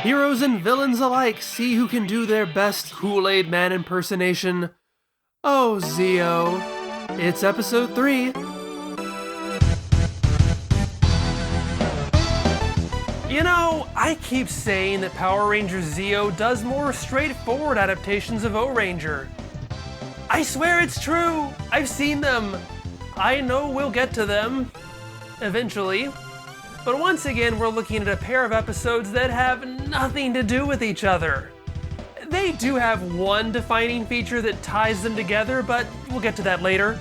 Heroes and villains alike see who can do their best Kool-Aid Man impersonation. Oh, Zeo. It's episode 3. You know, I keep saying that Power Rangers Zeo does more straightforward adaptations of Ohranger. I swear it's true! I've seen them! I know we'll get to them. Eventually. But once again, we're looking at a pair of episodes that have nothing to do with each other. They do have one defining feature that ties them together, but we'll get to that later.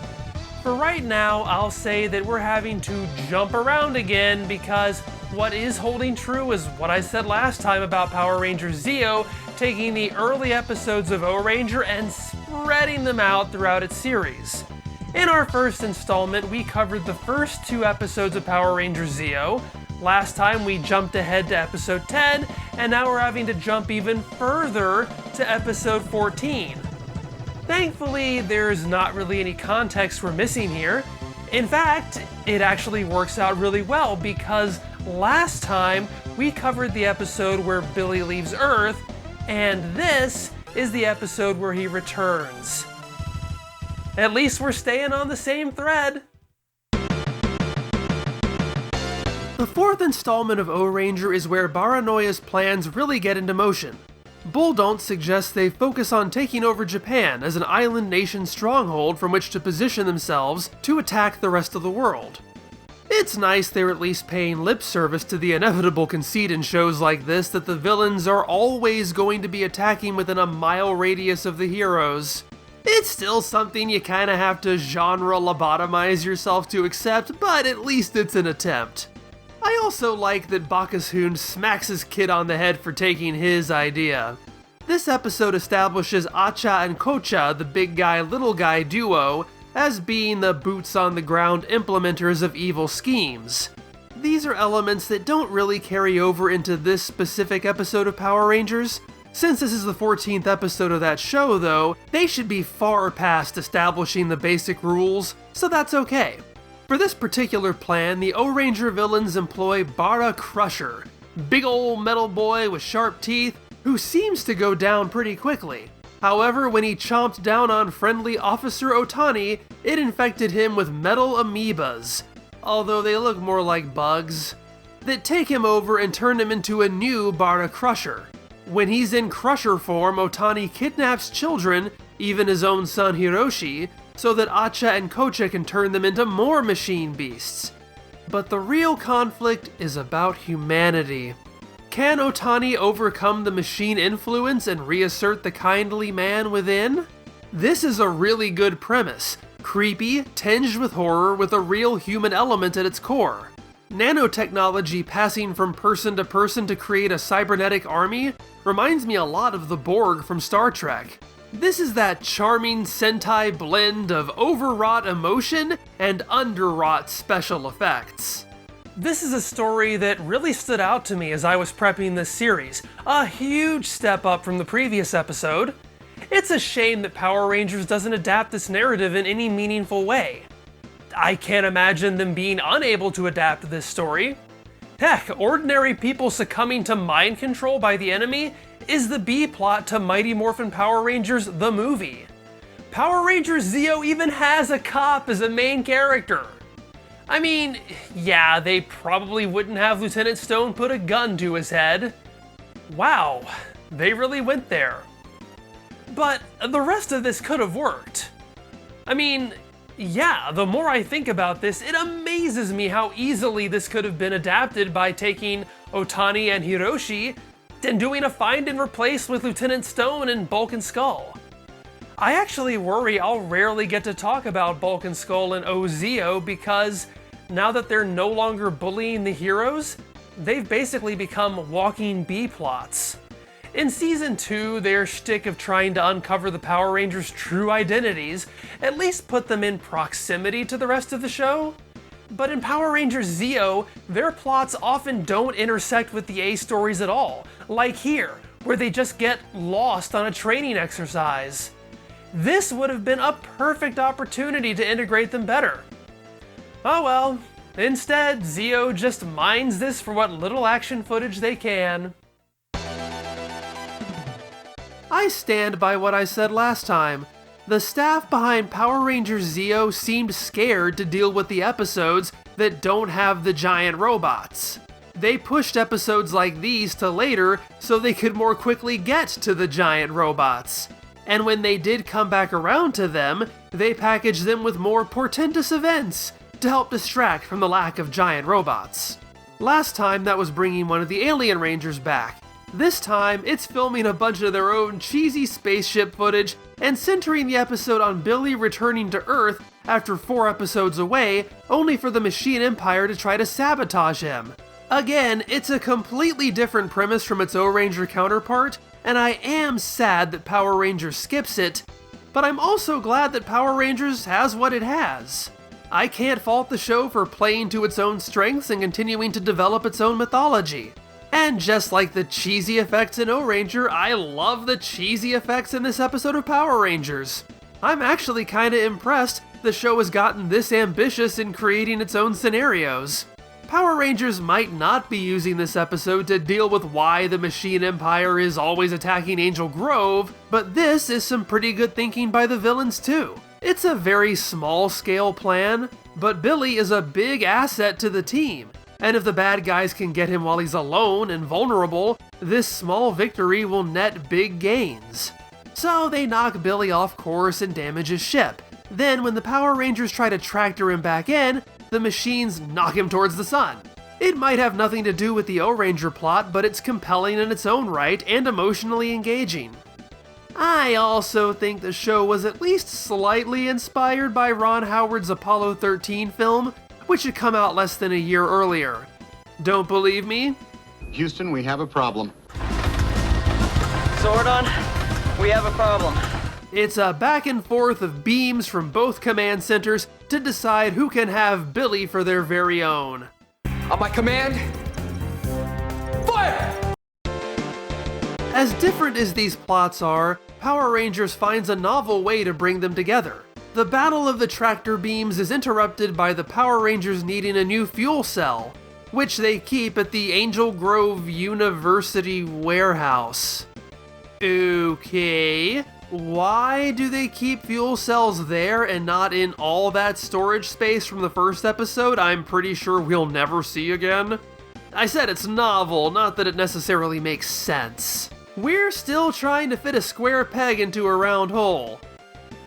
For right now, I'll say that we're having to jump around again because what is holding true is what I said last time about Power Rangers Zeo taking the early episodes of Ohranger and spreading them out throughout its series. In our first installment, we covered the first 2 episodes of Power Rangers Zeo. Last time we jumped ahead to episode 10, and now we're having to jump even further to episode 14. Thankfully, there's not really any context we're missing here. In fact, it actually works out really well because last time we covered the episode where Billy leaves Earth, and this is the episode where he returns. At least we're staying on the same thread. The 4th installment of Ohranger is where Baranoia's plans really get into motion. Bulldont suggests they focus on taking over Japan as an island nation stronghold from which to position themselves to attack the rest of the world. It's nice they're at least paying lip service to the inevitable conceit in shows like this that the villains are always going to be attacking within a mile radius of the heroes. It's still something you kinda have to genre lobotomize yourself to accept, but at least it's an attempt. I also like that Bakashoon smacks his kid on the head for taking his idea. This episode establishes Acha and Kocha, the big guy little guy duo, as being the boots on the ground implementers of evil schemes. These are elements that don't really carry over into this specific episode of Power Rangers. Since this is the 14th episode of that show though, they should be far past establishing the basic rules, so that's okay. For this particular plan, the Ohranger villains employ Bara Crusher, big ol' metal boy with sharp teeth, who seems to go down pretty quickly. However, when he chomped down on friendly Officer Otani, it infected him with metal amoebas, although they look more like bugs, that take him over and turn him into a new Bara Crusher. When he's in Crusher form, Otani kidnaps children, even his own son Hiroshi, so that Acha and Kocha can turn them into more machine beasts. But the real conflict is about humanity. Can Otani overcome the machine influence and reassert the kindly man within? This is a really good premise. Creepy, tinged with horror, with a real human element at its core. Nanotechnology passing from person to person to create a cybernetic army reminds me a lot of the Borg from Star Trek. This is that charming Sentai blend of overwrought emotion and underwrought special effects. This is a story that really stood out to me as I was prepping this series, a huge step up from the previous episode. It's a shame that Power Rangers doesn't adapt this narrative in any meaningful way. I can't imagine them being unable to adapt this story. Heck, ordinary people succumbing to mind control by the enemy is the B-plot to Mighty Morphin Power Rangers the movie. Power Rangers Zeo even has a cop as a main character. I mean, yeah, they probably wouldn't have Lieutenant Stone put a gun to his head. Wow, they really went there. But the rest of this could have worked. I mean, yeah, the more I think about this, it amazes me how easily this could have been adapted by taking Otani and Hiroshi and doing a find and replace with Lieutenant Stone and Bulk and Skull. I actually worry I'll rarely get to talk about Bulk and Skull and Zeo because now that they're no longer bullying the heroes, they've basically become walking B-plots. In Season 2, their shtick of trying to uncover the Power Rangers' true identities at least put them in proximity to the rest of the show. But in Power Rangers Zeo, their plots often don't intersect with the A stories at all, like here, where they just get lost on a training exercise. This would have been a perfect opportunity to integrate them better. Oh well, instead, Zeo just mines this for what little action footage they can. I stand by what I said last time. The staff behind Power Rangers Zeo seemed scared to deal with the episodes that don't have the giant robots. They pushed episodes like these to later so they could more quickly get to the giant robots. And when they did come back around to them, they packaged them with more portentous events to help distract from the lack of giant robots. Last time that was bringing one of the Alien Rangers back. This time, it's filming a bunch of their own cheesy spaceship footage and centering the episode on Billy returning to Earth after 4 episodes away, only for the Machine Empire to try to sabotage him. Again, it's a completely different premise from its Ohranger counterpart, and I am sad that Power Rangers skips it, but I'm also glad that Power Rangers has what it has. I can't fault the show for playing to its own strengths and continuing to develop its own mythology. And just like the cheesy effects in Ohranger, I love the cheesy effects in this episode of Power Rangers. I'm actually kinda impressed the show has gotten this ambitious in creating its own scenarios. Power Rangers might not be using this episode to deal with why the Machine Empire is always attacking Angel Grove, but this is some pretty good thinking by the villains too. It's a very small-scale plan, but Billy is a big asset to the team. And if the bad guys can get him while he's alone and vulnerable, this small victory will net big gains. So they knock Billy off course and damage his ship. Then when the Power Rangers try to tractor him back in, the machines knock him towards the sun. It might have nothing to do with the Ohranger plot, but it's compelling in its own right and emotionally engaging. I also think the show was at least slightly inspired by Ron Howard's Apollo 13 film, which had come out less than a year earlier. Don't believe me? Houston, we have a problem. Zordon, we have a problem. It's a back and forth of beams from both command centers to decide who can have Billy for their very own. On my command, fire! As different as these plots are, Power Rangers finds a novel way to bring them together. The battle of the tractor beams is interrupted by the Power Rangers needing a new fuel cell, which they keep at the Angel Grove University warehouse. Okay, why do they keep fuel cells there and not in all that storage space from the first episode I'm pretty sure we'll never see again? I said it's novel, not that it necessarily makes sense. We're still trying to fit a square peg into a round hole.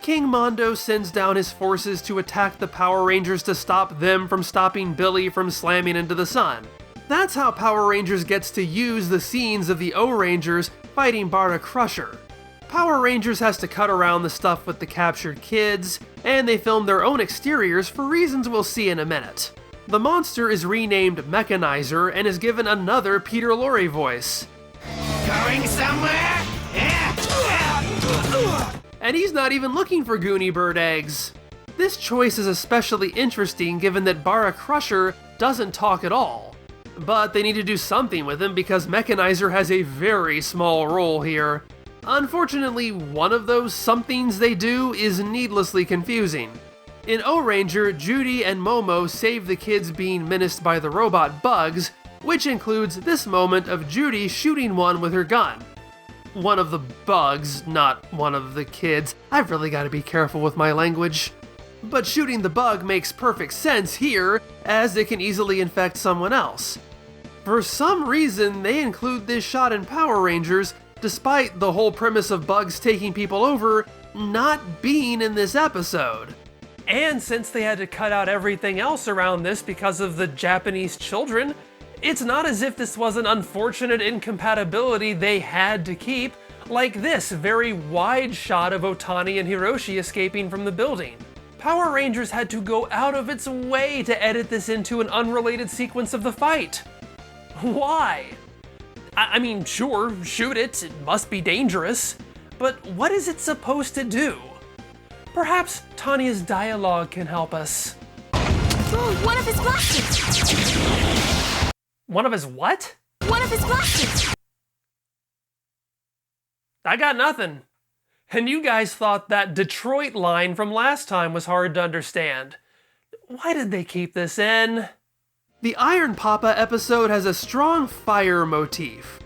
King Mondo sends down his forces to attack the Power Rangers to stop them from stopping Billy from slamming into the sun. That's how Power Rangers gets to use the scenes of the Ohrangers fighting Bara Crusher. Power Rangers has to cut around the stuff with the captured kids, and they film their own exteriors for reasons we'll see in a minute. The monster is renamed Mechanizer and is given another Peter Lorre voice. Going somewhere? And he's not even looking for Goonie Bird eggs. This choice is especially interesting given that Bara Crusher doesn't talk at all. But they need to do something with him because Mechanizer has a very small role here. Unfortunately, one of those somethings they do is needlessly confusing. In Ohranger, Judy and Momo save the kids being menaced by the robot bugs, which includes this moment of Judy shooting one with her gun. One of the bugs, not one of the kids. I've really got to be careful with my language. But shooting the bug makes perfect sense here, as it can easily infect someone else. For some reason, they include this shot in Power Rangers, despite the whole premise of bugs taking people over not being in this episode. And since they had to cut out everything else around this because of the Japanese children, it's not as if this was an unfortunate incompatibility they had to keep, like this very wide shot of Otani and Hiroshi escaping from the building. Power Rangers had to go out of its way to edit this into an unrelated sequence of the fight. Why? I mean, sure, shoot it must be dangerous, but what is it supposed to do? Perhaps Tanya's dialogue can help us. Oh, one of his glasses! One of his what? One of his glasses! I got nothing. And you guys thought that Detroit line from last time was hard to understand. Why did they keep this in? The Iron Papa episode has a strong fire motif.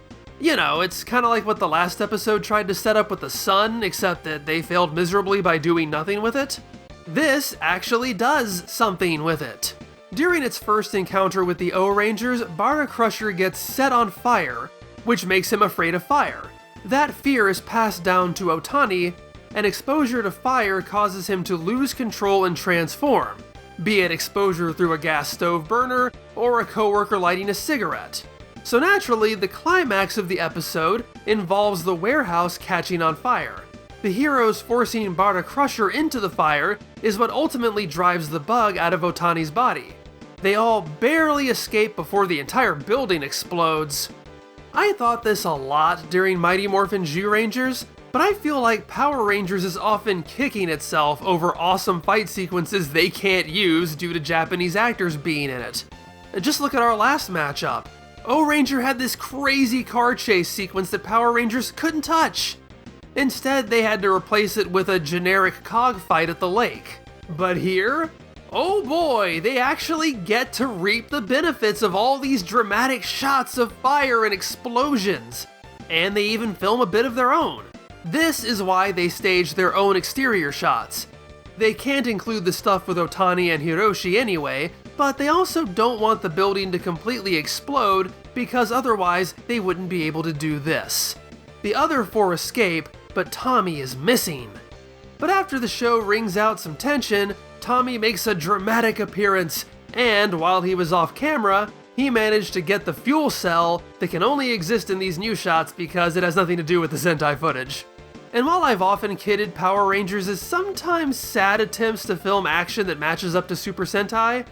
You know, it's kinda like what the last episode tried to set up with the sun, except that they failed miserably by doing nothing with it. This actually does something with it. During its first encounter with the Ohrangers, Bara Crusher gets set on fire, which makes him afraid of fire. That fear is passed down to Otani, and exposure to fire causes him to lose control and transform, be it exposure through a gas stove burner or a coworker lighting a cigarette. So naturally, the climax of the episode involves the warehouse catching on fire. The heroes forcing Bara Crusher into the fire is what ultimately drives the bug out of Otani's body. They all barely escape before the entire building explodes. I thought this a lot during Mighty Morphin Zyurangers, but I feel like Power Rangers is often kicking itself over awesome fight sequences they can't use due to Japanese actors being in it. Just look at our last matchup. Ohranger had this crazy car chase sequence that Power Rangers couldn't touch. Instead, they had to replace it with a generic cog fight at the lake. But here, oh boy, they actually get to reap the benefits of all these dramatic shots of fire and explosions. And they even film a bit of their own. This is why they staged their own exterior shots. They can't include the stuff with Otani and Hiroshi anyway, but they also don't want the building to completely explode because otherwise they wouldn't be able to do this. The other four escape, but Tommy is missing. But after the show wrings out some tension, Tommy makes a dramatic appearance, and while he was off camera, he managed to get the fuel cell that can only exist in these new shots because it has nothing to do with the Sentai footage. And while I've often kidded Power Rangers as sometimes sad attempts to film action that matches up to Super Sentai,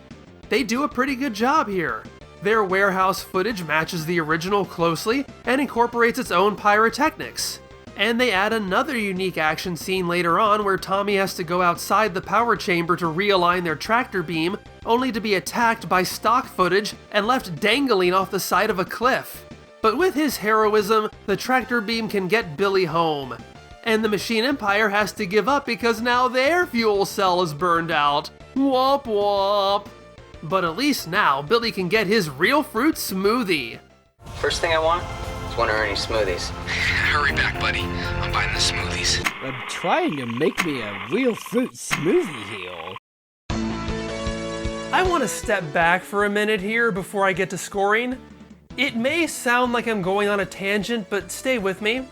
they do a pretty good job here. Their warehouse footage matches the original closely and incorporates its own pyrotechnics. And they add another unique action scene later on where Tommy has to go outside the power chamber to realign their tractor beam, only to be attacked by stock footage and left dangling off the side of a cliff. But with his heroism, the tractor beam can get Billy home. And the Machine Empire has to give up because now their fuel cell is burned out. Womp womp. But at least now, Billy can get his real fruit smoothie. First thing I want is one of Ernie's smoothies. Hurry back, buddy. I'm buying the smoothies. I'm trying to make me a real fruit smoothie here. I want to step back for a minute here before I get to scoring. It may sound like I'm going on a tangent, but stay with me.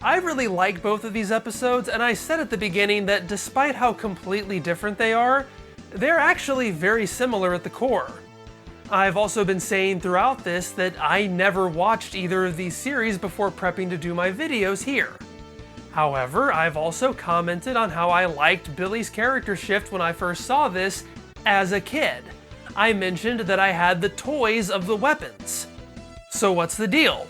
I really like both of these episodes, and I said at the beginning that despite how completely different they are, they're actually very similar at the core. I've also been saying throughout this that I never watched either of these series before prepping to do my videos here. However, I've also commented on how I liked Billy's character shift when I first saw this as a kid. I mentioned that I had the toys of the weapons. So what's the deal?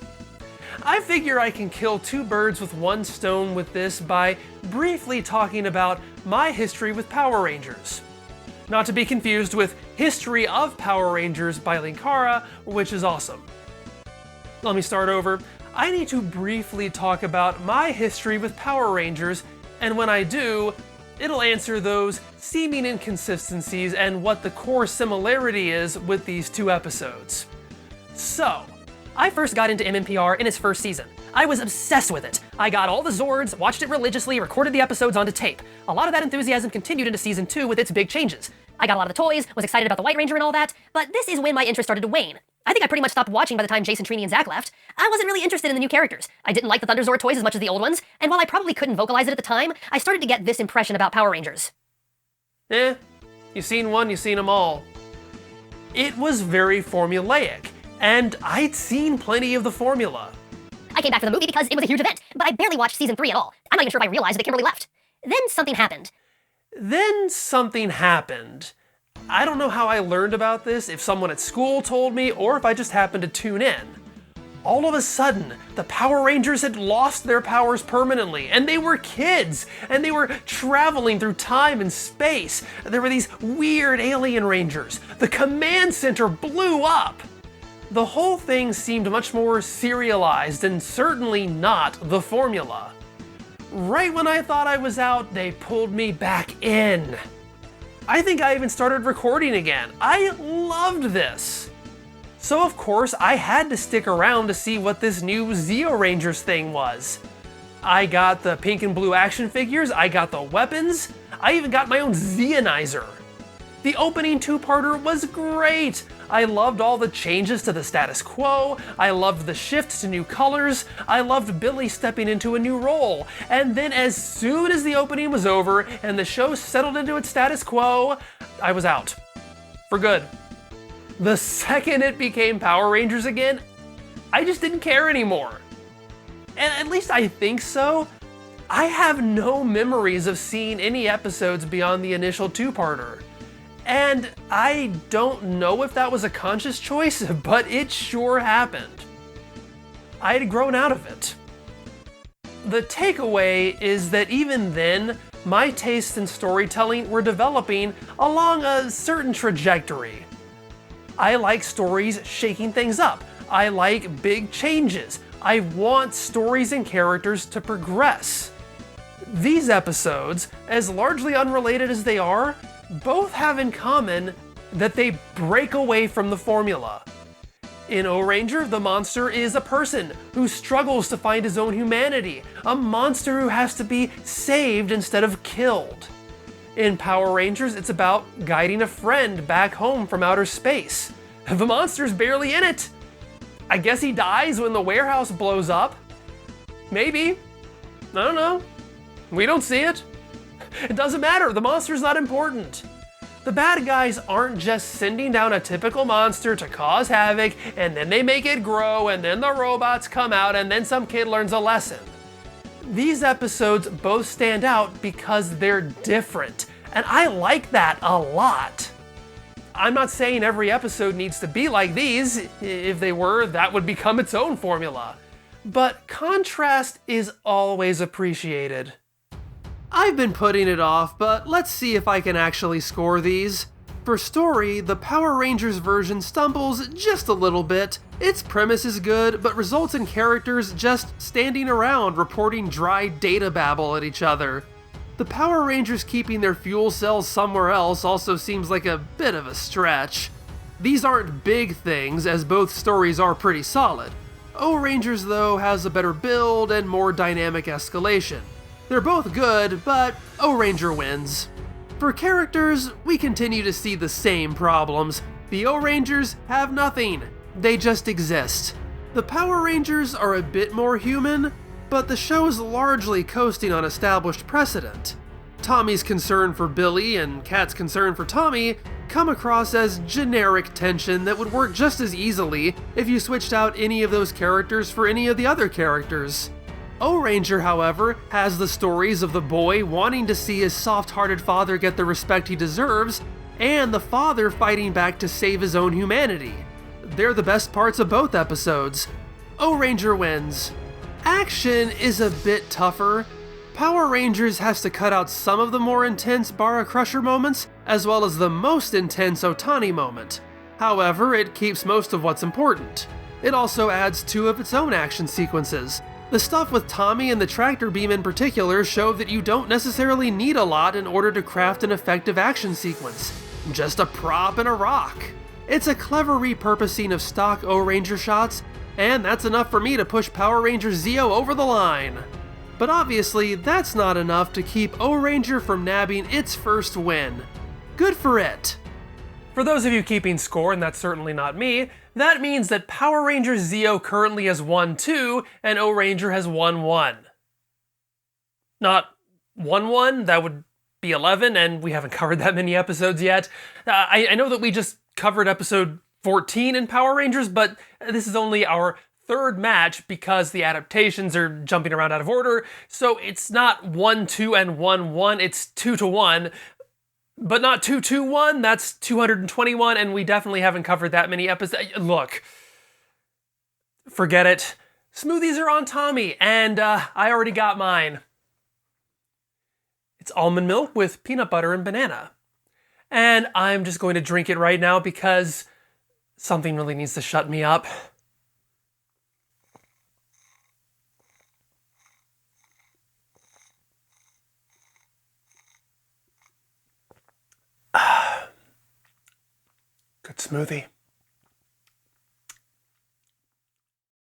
I figure I can kill two birds with one stone with this by briefly talking about my history with Power Rangers. Not to be confused with History of Power Rangers by Linkara, which is awesome. Let me start over. I need to briefly talk about my history with Power Rangers, and when I do, it'll answer those seeming inconsistencies and what the core similarity is with these two episodes. So, I first got into MMPR in its first season. I was obsessed with it. I got all the Zords, watched it religiously, recorded the episodes onto tape. A lot of that enthusiasm continued into season 2 with its big changes. I got a lot of the toys, was excited about the White Ranger and all that, but this is when my interest started to wane. I think I pretty much stopped watching by the time Jason, Trini, and Zach left. I wasn't really interested in the new characters. I didn't like the Thunder Zord toys as much as the old ones, and while I probably couldn't vocalize it at the time, I started to get this impression about Power Rangers. You seen one, you seen them all. It was very formulaic, and I'd seen plenty of the formula. I came back for the movie because it was a huge event, but I barely watched season 3 at all. I'm not even sure if I realized that Kimberly left. Then something happened. I don't know how I learned about this, if someone at school told me, or if I just happened to tune in. All of a sudden, the Power Rangers had lost their powers permanently, and they were kids, and they were traveling through time and space. There were these weird alien rangers. The command center blew up. The whole thing seemed much more serialized and certainly not the formula. Right when I thought I was out, they pulled me back in. I think I even started recording again. I loved this. So of course I had to stick around to see what this new Zeo Rangers thing was. I got the pink and blue action figures, I got the weapons, I even got my own Zeonizer. The opening two-parter was great! I loved all the changes to the status quo, I loved the shift to new colors, I loved Billy stepping into a new role, and then as soon as the opening was over and the show settled into its status quo, I was out. For good. The second it became Power Rangers again, I just didn't care anymore. And at least I think so. I have no memories of seeing any episodes beyond the initial two-parter. And I don't know if that was a conscious choice, but it sure happened. I had grown out of it. The takeaway is that even then, my tastes in storytelling were developing along a certain trajectory. I like stories shaking things up. I like big changes. I want stories and characters to progress. These episodes, as largely unrelated as they are, both have in common that they break away from the formula. In Ohranger, the monster is a person who struggles to find his own humanity, a monster who has to be saved instead of killed. In Power Rangers, it's about guiding a friend back home from outer space. The monster's barely in it. I guess he dies when the warehouse blows up. Maybe. I don't know. We don't see it. It doesn't matter, the monster's not important. The bad guys aren't just sending down a typical monster to cause havoc, and then they make it grow, and then the robots come out, and then some kid learns a lesson. These episodes both stand out because they're different, and I like that a lot. I'm not saying every episode needs to be like these. If they were, that would become its own formula. But contrast is always appreciated. I've been putting it off, but let's see if I can actually score these. For story, the Power Rangers version stumbles just a little bit. Its premise is good, but results in characters just standing around reporting dry data babble at each other. The Power Rangers keeping their fuel cells somewhere else also seems like a bit of a stretch. These aren't big things, as both stories are pretty solid. Ohranger's, though, has a better build and more dynamic escalation. They're both good, but Ohranger wins. For characters, we continue to see the same problems. The Ohrangers have nothing. They just exist. The Power Rangers are a bit more human, but the show is largely coasting on established precedent. Tommy's concern for Billy and Kat's concern for Tommy come across as generic tension that would work just as easily if you switched out any of those characters for any of the other characters. Ohranger, however, has the stories of the boy wanting to see his soft-hearted father get the respect he deserves, and the father fighting back to save his own humanity. They're the best parts of both episodes. Ohranger wins. Action is a bit tougher. Power Rangers has to cut out some of the more intense Bara Crusher moments, as well as the most intense Otani moment. However, it keeps most of what's important. It also adds two of its own action sequences. The stuff with Tommy and the tractor beam in particular show that you don't necessarily need a lot in order to craft an effective action sequence. Just a prop and a rock. It's a clever repurposing of stock Ohranger shots, and that's enough for me to push Power Ranger Zeo over the line. But obviously, that's not enough to keep Ohranger from nabbing its first win. Good for it. For those of you keeping score, and that's certainly not me, that means that Power Ranger Zeo currently has won 2 and Ohranger has won 1. Not 1-1, that would be 11, and we haven't covered that many episodes yet. I know that we just covered episode 14 in Power Rangers, but this is only our third match because the adaptations are jumping around out of order, so it's not 1-2 and 1-1, it's 2-1. But not 221, that's 221, and we definitely haven't covered that many episodes. Look, forget it. Smoothies are on Tommy, and I already got mine. It's almond milk with peanut butter and banana. And I'm just going to drink it right now because something really needs to shut me up. Good smoothie.